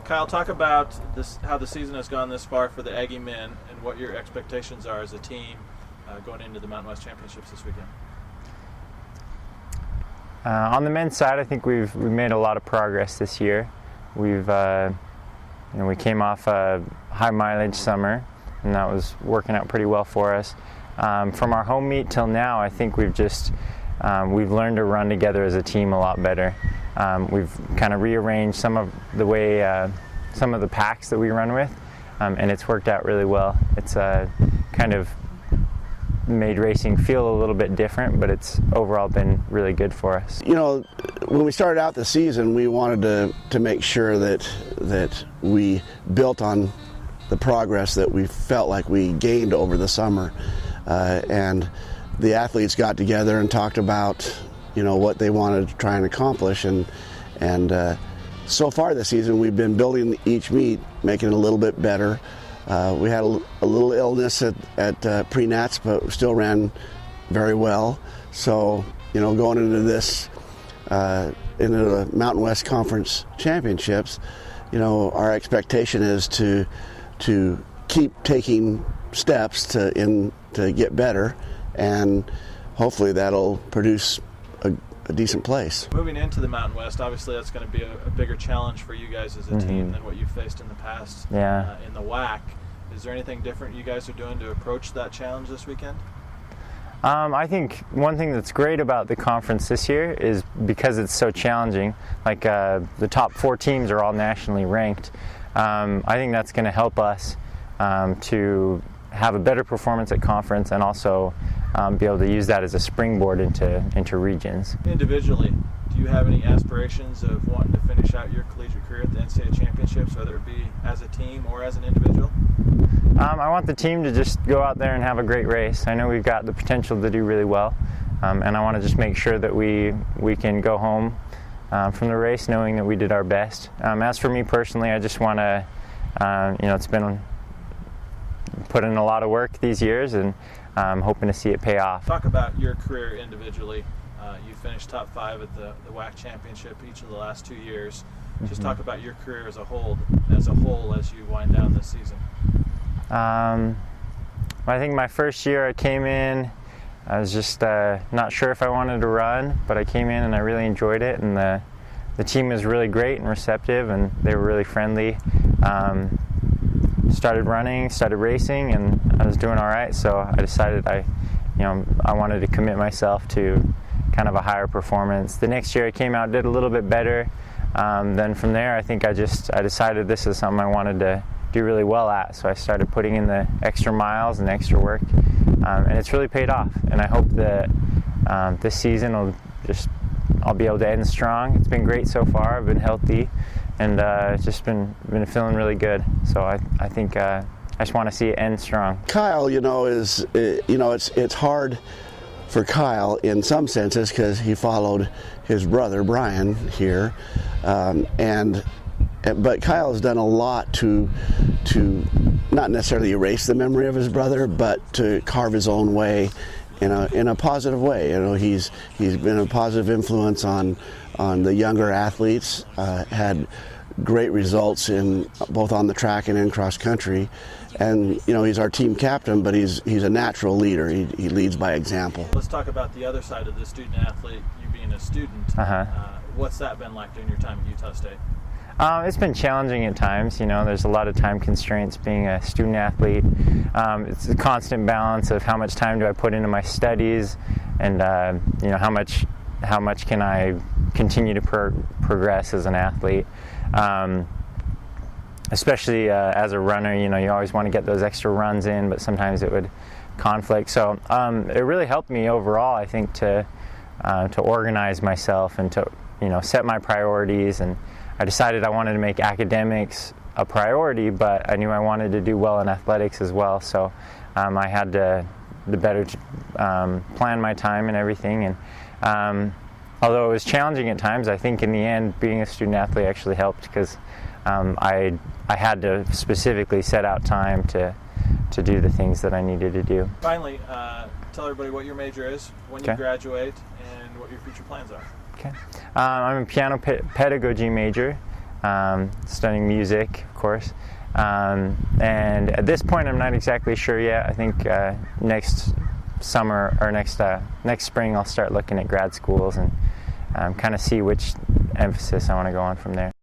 Kyle, talk about how the season has gone this far for the Aggie men and what your expectations are as a team going into the Mountain West Championships this weekend. On the men's side, I think we've made a lot of progress this year. We came off a high mileage summer, and that was working out pretty well for us. From our home meet till now, I think we've learned to run together as a team a lot better. We've kind of rearranged some of the way some of the packs that we run with, and it's worked out really well. It's kind of made racing feel a little bit different, but it's overall been really good for us. You know, when we started out the season, we wanted to make sure that we built on the progress that we felt like we gained over the summer, and the athletes got together and talked about, you know, what they wanted to try and accomplish, and so far this season we've been building each meet, making it a little bit better. We had a little illness at pre-nats, but still ran very well. So, you know, going into this, into the Mountain West Conference Championships, you know, our expectation is to keep taking steps to get better, and hopefully that'll produce a decent place. Moving into the Mountain West, obviously that's going to be a bigger challenge for you guys as a team than what you've faced in the past. Yeah. In the WAC. Is there anything different you guys are doing to approach that challenge this weekend? I think one thing that's great about the conference this year is because it's so challenging, like the top 4 teams are all nationally ranked. I think that's going to help us to have a better performance at conference, and also be able to use that as a springboard into regions. Individually, do you have any aspirations of wanting to finish out your collegiate career at the NCAA Championships, whether it be as a team or as an individual? I want the team to just go out there and have a great race. I know we've got the potential to do really well, and I want to just make sure that we can go home from the race knowing that we did our best. As for me personally, I just want to, it's been put in a lot of work these years, and I'm hoping to see it pay off. Talk about your career individually. You finished top 5 at the WAC championship each of the last 2 years. Just talk about your career as a whole as you wind down this season. I think my first year I came in, I was just not sure if I wanted to run, but I came in and I really enjoyed it, and the team was really great and receptive, and they were really friendly. Started running, started racing, and I was doing all right, so I decided I wanted to commit myself to kind of a higher performance. The next year I came out, did a little bit better. Then from there, I think I decided this is something I wanted to do really well at, so I started putting in the extra miles and extra work, and it's really paid off. And I hope that this season I'll be able to end strong. It's been great so far. I've been healthy, and it's just been feeling really good. So I think I just want to see it end strong. Kyle, it's hard for Kyle in some senses because he followed his brother Brian here, but Kyle has done a lot to not necessarily erase the memory of his brother, but to carve his own way in a positive way. You know, he's been a positive influence on the younger athletes. Had great results in both on the track and in cross country, and he's our team captain. But he's a natural leader. He leads by example. Let's talk about the other side of the student athlete. You being a student, what's that been like during your time at Utah State? It's been challenging at times. There's a lot of time constraints being a student athlete. It's a constant balance of how much time do I put into my studies, and how much can I continue to progress as an athlete. Especially as a runner, you always want to get those extra runs in, but sometimes it would conflict. So it really helped me overall, I think, to organize myself and to set my priorities. And I decided I wanted to make academics a priority, but I knew I wanted to do well in athletics as well. So I had to better plan my time and everything. And although it was challenging at times, I think in the end being a student athlete actually helped, because I had to specifically set out time to do the things that I needed to do. Finally, tell everybody what your major is, when you graduate, and what your future plans are. Okay. I'm a piano pedagogy major. studying music, of course. And at this point, I'm not exactly sure yet. I think next summer or next spring, I'll start looking at grad schools and kind of see which emphasis I want to go on from there.